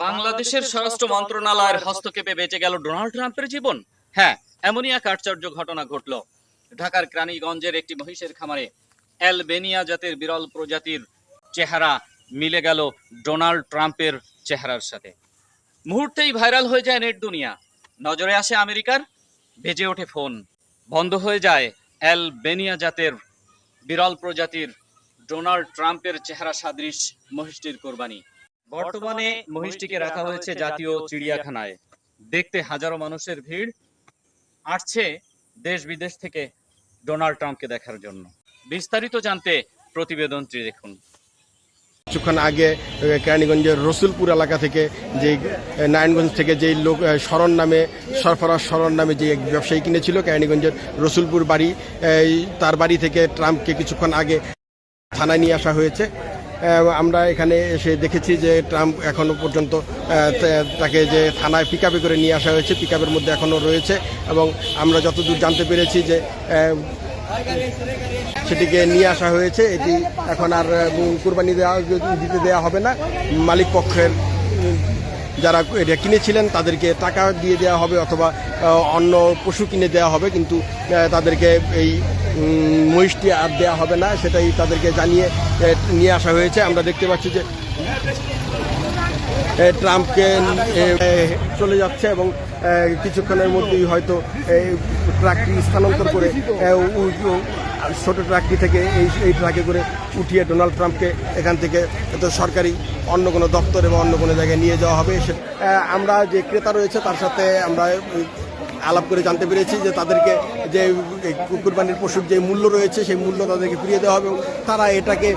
বাংলাদেশের স্বরাষ্ট্র মন্ত্রণালয়ের হস্তক্ষেপে বেঁচে গেল ডোনাল্ড ট্রাম্পের জীবন। হ্যাঁ, এমনই এক আশ্চর্য ঘটনা ঘটল। ঢাকার কেরানীগঞ্জের একটি মহিষের খামারে অ্যালবেনিয়া জাতের বিরল প্রজাতির চেহারা মিলে গেল ডোনাল্ড ট্রাম্পের চেহারার সাথে। মুহূর্তেই ভাইরাল হয়ে যায় নেট দুনিয়া। নজরে আসে আমেরিকার, বেজে ওঠে ফোন। বন্ধ হয়ে যায় অ্যালবেনিয়া জাতের বিরল প্রজাতির ডোনাল্ড ট্রাম্পের চেহারা সাদৃশ মহিষটির কোরবানি। বর্তমানে মহিষটিকে রাখা হয়েছে জাতীয় চিড়িয়াখানায়। দেখতে হাজারো মানুষের ভিড়, আসছে দেশ বিদেশ থেকে ডোনাল্ড ট্রাম্পকে দেখার জন্য। বিস্তারিত জানতে প্রতিবেদনটি দেখুন। কিছুক্ষণ আগে কেরানীগঞ্জের রসুলপুর এলাকা থেকে যে নারায়ণগঞ্জ থেকে যেই লোক সরফরাজ শরণ নামে যে ব্যবসায়ী কিনেছিল কেরানীগঞ্জের রসুলপুর বাড়ি, তার বাড়ি থেকে ট্রাম্পকে কিছুক্ষণ আগে থানায় নিয়ে আসা হয়েছে। আমরা এখানে এসে দেখেছি যে ট্রাম্প এখনো পর্যন্ত তাকে যে থানায় পিকআপে করে নিয়ে আসা হয়েছে, পিকআপের মধ্যে এখনও রয়েছে এবং আমরা যতদূর জানতে পেরেছি যে সেটিকে নিয়ে আসা হয়েছে। এটি এখন আর কুরবানি দিতে দেওয়া হবে না। মালিক পক্ষের যারা এটা কিনেছিলেন তাদেরকে টাকা দিয়ে দেওয়া হবে অথবা অন্য পশু কিনে দেওয়া হবে, কিন্তু তাদেরকে এই মহিষটি আর দেওয়া হবে না, সেটাই তাদেরকে জানিয়ে নিয়ে আসা হয়েছে। আমরা দেখতে পাচ্ছি যে ট্রাম্পকে চলে যাচ্ছে এবং কিছুক্ষণের মধ্যেই হয়তো ট্রাকটি স্থানান্তর করে ছোট ট্রাকটি থেকে এই ট্রাকে করে উঠিয়ে ডোনাল্ড ট্রাম্পকে এখান থেকে সরকারি অন্য কোনো দপ্তর এবং অন্য কোনো জায়গায় নিয়ে যাওয়া হবে। আমরা যে ক্রেতা রয়েছে তার সাথে আমরা আলাপ করে জানতে পেরেছি যে তাদেরকে যে কুরবানির পশুর যে মূল্য রয়েছে সেই মূল্য তাদেরকে ফিরিয়ে দেওয়া হবে। তারা এটাকে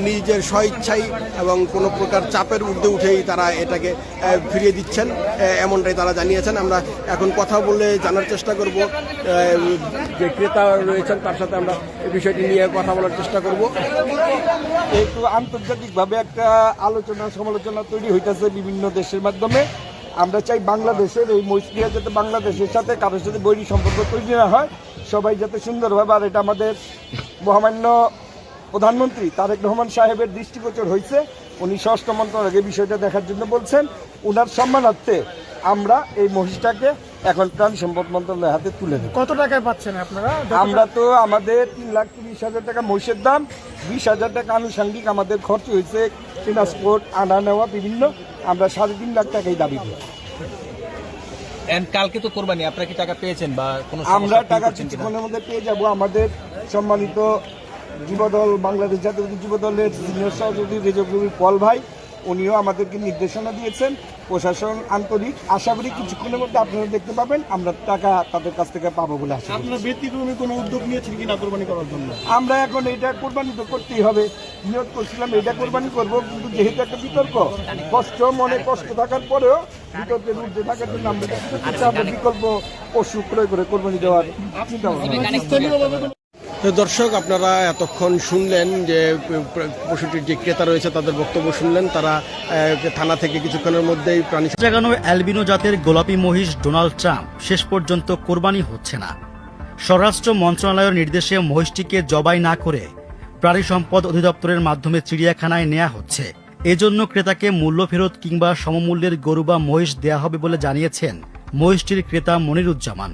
নিজের স্বইচ্ছাই এবং কোনো প্রকার চাপের ঊর্ধ্বে উঠেই তারা এটাকে ফিরিয়ে দিচ্ছেন, এমনটাই তারা জানিয়েছেন। আমরা এখন কথা বলে জানার চেষ্টা করব, যে ক্রেতা রয়েছেন তার সাথে আমরা এই বিষয়টি নিয়ে কথা বলার চেষ্টা করব। একটু আন্তর্জাতিকভাবে একটা আলোচনা সমালোচনা তৈরি হইতেছে বিভিন্ন দেশের মাধ্যমে। আমরা চাই বাংলাদেশের এই মহিষটিয়া যাতে বাংলাদেশের সাথে কারোর সাথে বৈরী সম্পর্ক তৈরি না হয়, সবাই যাতে সুন্দরভাবে, আর এটা আমাদের মহামান্য প্রধানমন্ত্রী তারেক রহমান সাহেবের দৃষ্টিগোচর হয়েছে। উনি স্বরাষ্ট্র মন্ত্রণালয়কে বিষয়টা দেখার জন্য বলছেন। ওনার সম্মানার্থে আমরা এই মহিষটাকে এখন প্রাণী সম্পদ মন্ত্রণালয়ের হাতে তুলে দেব। কত টাকায় পাচ্ছেন আপনারা? আমরা তো আমাদের 3,30,000 টাকা মহিষের দাম, 20,000 টাকা আনুষঙ্গিক আমাদের খরচ হয়েছে, ট্রান্সপোর্ট আনা নেওয়া বিভিন্ন, আমরা 3.5 লাখ টাকাই দাবি করি। কালকে তো কোরবানি, আপনারা কি টাকা পেয়েছেন বা কোনো? আমরা টাকা কিছুক্ষণের মধ্যে পেয়ে যাব। আমাদের সম্মানিত যুবদল, বাংলাদেশ জাতীয় যুবদলের সিনিয়র সভাপতি রেজবুল পল ভাই, উনিও আমাদেরকে নির্দেশনা দিয়েছেন। প্রশাসন আন্তরিক, আশা করি কিছুক্ষণের মধ্যে আপনারা দেখতে পাবেন আমরা টাকা তাদের কাছ থেকে পাবো বলে আশা করি। আপনার ব্যতিক্রমী কোনো উদ্যোগ নিয়েছেন কিনা কোরবানি করার জন্য? আমরা এখন এটা কোরবানি তো করতেই হবে, নিয়োগ করছিলাম এটা কোরবানি করব, কিন্তু যেহেতু একটা বিতর্ক, মনে কষ্ট থাকার পরেও বিতর্কের ঊর্ধ্বে থাকার জন্য আমরা বিকল্প পশু ক্রয় করে কোরবানি দেওয়ার চিন্তা ভাবনা। দর্শক, আপনারা এতক্ষণ শুনলেন যে পশুটির যে ক্রেতা রয়েছে তাদের বক্তব্য শুনলেন। তারা থানা থেকে কিছুক্ষণের মধ্যেই প্রাণী জাগানো অ্যালবিনো জাতের গোলাপি মহিষ ডোনাল্ড ট্রাম্প শেষ পর্যন্ত কোরবানি হচ্ছে না। স্বরাষ্ট্র মন্ত্রণালয়ের নির্দেশে মহিষটিকে জবাই না করে প্রাণী সম্পদ অধিদপ্তরের মাধ্যমে চিড়িয়াখানায় নেওয়া হচ্ছে। এজন্য ক্রেতাকে মূল্য ফেরত কিংবা সমমূল্যের গরু বা মহিষ দেয়া হবে বলে জানিয়েছেন মহিষটির ক্রেতা মনিরুজ্জামান।